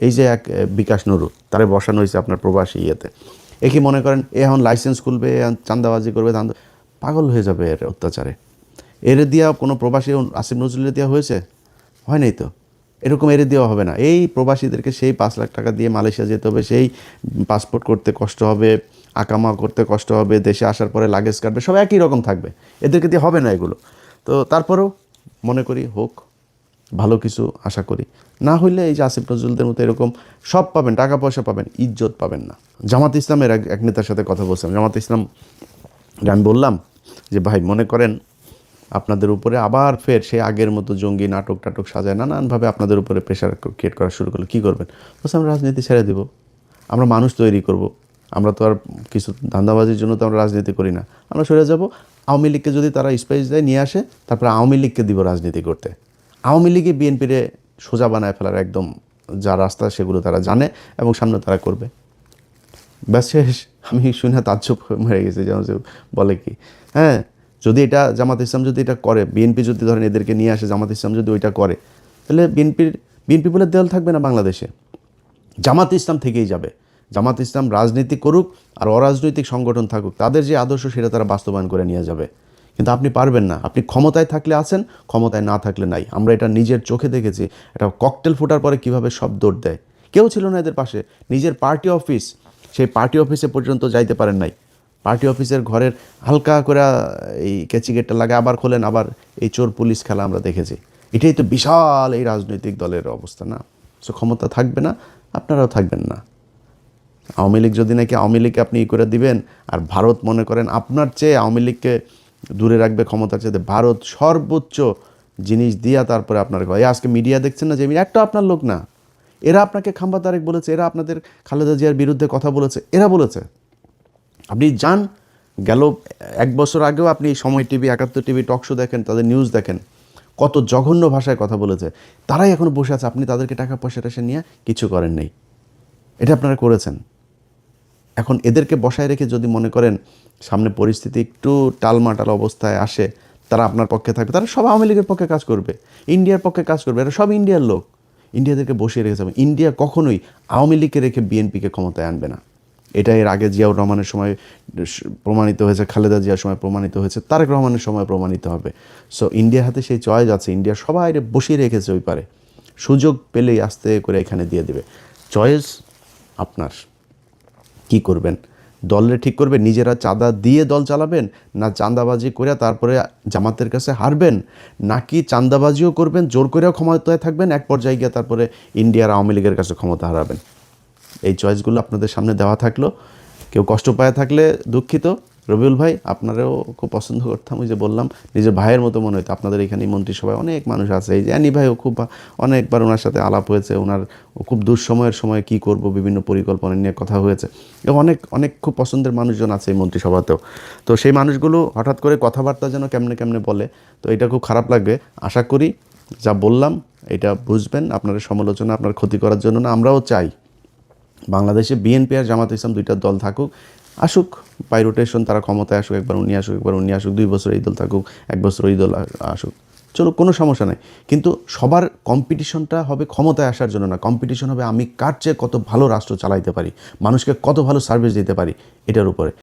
এই যে এক বিকাশ নুরু, তারে বসানো হয়েছে আপনার প্রবাসী ইয়েতে, এ কি মনে করেন এ এখন লাইসেন্স খুলবে, চাঁদাবাজি করবে, পাগল হয়ে যাবে এর অত্যাচারে। এর দিয়া কোনো প্রবাসী আসিফ নজরুলের দেওয়া হয়েছে? হয় নাই তো। এরকম এর দেওয়া হবে না। এই প্রবাসীদেরকে সেই 5 লাখ টাকা দিয়ে মালয়েশিয়া যেতে হবে, সেই পাসপোর্ট করতে কষ্ট হবে, আকামা করতে কষ্ট হবে, দেশে আসার পরে লাগেজ কাটবে, সব একই রকম থাকবে, এদেরকে দিয়ে হবে না এগুলো। তো তারপরেও মনে করি হোক, ভালো কিছু আশা করি। না হইলে এই যে আসিফ নজরুলদের মতো এরকম সব পাবেন, টাকা পয়সা পাবেন, ইজ্জত পাবেন না। জামাত ইসলামের এক নেতার সাথে কথা বলছিলাম, জামাত ইসলাম আমি বললাম যে ভাই মনে করেন আপনাদের উপরে আবার ফের সেই আগের মতো জঙ্গি নাটক টাটক সাজায় নানানভাবে আপনাদের উপরে প্রেশার ক্রিয়েট করা শুরু করলে কী করবেন? বলছে আমরা রাজনীতি ছেড়ে দেবো, আমরা মানুষ তৈরি করব, আমরা তো আর কিছু ধান্দাবাজির জন্য তো আমরা রাজনীতি করি না, আমরা সরে যাব। আওয়ামী লীগকে যদি তারা স্পেস দেয় নিয়ে আসে, তারপরে আওয়ামী লীগকে দিব রাজনীতি করতে। আওয়ামী লীগে বিএনপিরে সোজা বানায় ফেলার একদম যা রাস্তা সেগুলো তারা জানে এবং সামনে তারা করবে। ব্যাস শেষ। আমি শুনে তাজ্জব হয়ে গেছে, যেমন বলে কি, হ্যাঁ যদি এটা জামাত ইসলাম যদি এটা করে, বিএনপি যদি ধরেন এদেরকে নিয়ে আসে, জামাত ইসলাম যদি ওইটা করে, তাহলে বিএনপি বলে দল থাকবে না বাংলাদেশে, জামাত ইসলাম থেকেই যাবে। জামাত ইসলাম রাজনীতি করুক আর অরাজনৈতিক সংগঠন থাকুক, তাদের যে আদর্শ সেটা তারা বাস্তবায়ন করে নিয়ে যাবে। কিন্তু আপনি পারবেন না। আপনি ক্ষমতায় থাকলে আছেন, ক্ষমতায় না থাকলে নাই। আমরা এটা নিজের চোখে দেখেছি। এটা ককটেল ফোটার পরে কীভাবে সব দৌড় দেয়। কেউ ছিল না এদের পাশে। নিজের পার্টি অফিস, সেই পার্টি অফিসে পর্যন্ত যাইতে পারেন নাই। পার্টি অফিসের ঘরের হালকা করে এই কেচি গেটটা লাগে, আবার খোলেন, আবার এই চোর পুলিশ খেলা আমরা দেখেছি। এটাই তো বিশাল এই রাজনৈতিক দলের অবস্থা না? সো ক্ষমতা থাকবে না, আপনারাও থাকবেন না। আওয়ামী লীগ যদি নাকি আওয়ামী লীগকে আপনি করে দিবেন, আর ভারত মনে করেন আপনার চেয়ে আওয়ামী লীগকে দূরে রাখবে ক্ষমতার চেয়ে, ভারত সর্বোচ্চ জিনিস দিয়া তারপরে আপনার এই আজকে মিডিয়া দেখছেন না, যে একটা আপনার লোক না, এরা আপনাকে খাম্বা তারেক বলেছে, এরা আপনাদের খালেদা জিয়ার বিরুদ্ধে কথা বলেছে, এরা বলেছে। আপনি যান, গেল 1 বছর আগেও আপনি সময় টিভি, 71 টিভি টক শো দেখেন, তাদের নিউজ দেখেন, কত জঘন্য ভাষায় কথা বলেছে। তারাই এখন বসে আছে, আপনি তাদেরকে টাকা পয়সা টয়সা নিয়ে কিছু করেন নাই। এটা আপনারা করেছেন। এখন এদেরকে বসায় রেখে যদি মনে করেন সামনে পরিস্থিতি একটু টালমাটাল অবস্থায় আসে, তারা আপনার পক্ষে থাকবে, তারা সব আওয়ামী লীগের পক্ষে কাজ করবে, ইন্ডিয়ার পক্ষে কাজ করবে, এরা সব ইন্ডিয়ার লোক। ইন্ডিয়াদেরকে বসিয়ে রেখে যাবে। ইন্ডিয়া কখনোই আওয়ামী লীগকে রেখে বিএনপিকে ক্ষমতায় আনবে না। এটা এর আগে জিয়াউর রহমানের সময় প্রমাণিত হয়েছে, খালেদা জিয়ার সময় প্রমাণিত হয়েছে, তারেক রহমানের সময় প্রমাণিত হবে। সো ইন্ডিয়ার হাতে সেই চয়েস আছে। ইন্ডিয়া সবাই বসিয়ে রেখেছে ওই পারে, সুযোগ পেলেই আস্তে করে এখানে দিয়ে দেবে। চয়েস আপনার। কি করবেন? দলে ঠিক করবেন নিজেরা চাঁদা দিয়ে দল চালাবেন, না চাঁদাবাজি করে তারপরে জামাতের কাছে হারবেন, নাকি চাঁদাবাজিও করবেন, জোর করেও ক্ষমতায় থাকবেন, এক পর্যায়ে গিয়ে তারপরে ইন্ডিয়ার আওয়ামী লীগের কাছে ক্ষমতা হারাবেন। এই চয়েসগুলো আপনাদের সামনে দেওয়া থাকলো। কেউ কষ্ট পায় থাকলে দুঃখিত। রবিউল ভাই, আপনারাও খুব পছন্দ করতাম, ওই যে বললাম নিজের ভাইয়ের মতো মনে হতো। আপনাদের এখানে মন্ত্রিসভায় অনেক মানুষ আছে, এই যে অ্যানি ভাইও খুব অনেকবার ওনার সাথে আলাপ হয়েছে, ওনার খুব দুঃসময়ের সময় কি করব বিভিন্ন পরিকল্পনা নিয়ে কথা হয়েছে, এবং অনেক অনেক খুব পছন্দের মানুষজন আছে এই মন্ত্রিসভাতেও। তো সেই মানুষগুলো হঠাৎ করে কথাবার্তা যেন কেমনে কেমনে বলে, তো এটা খুব খারাপ লাগবে। আশা করি যা বললাম এটা বুঝবেন, আপনাদের সমালোচনা আপনার ক্ষতি করার জন্য না। আমরাও চাই বাংলাদেশে বিএনপি আর জামাত ইসলাম দুইটা দল থাকুক, আসুক বাই রোটেশন, তারা ক্ষমতায় আসুক, একবার উনি আসুক, একবার উনি আসুক, 2 বছর এই দল থাকুক, 1 বছর এই দল আসুক, চলো, কোনো সমস্যা নেই। কিন্তু সবার কম্পিটিশনটা হবে ক্ষমতায় আসার জন্য না, কম্পিটিশন হবে আমি কার চেয়ে কত ভালো রাষ্ট্র চালাইতে পারি, মানুষকে কত ভালো সার্ভিস দিতে পারি, এটার উপরে।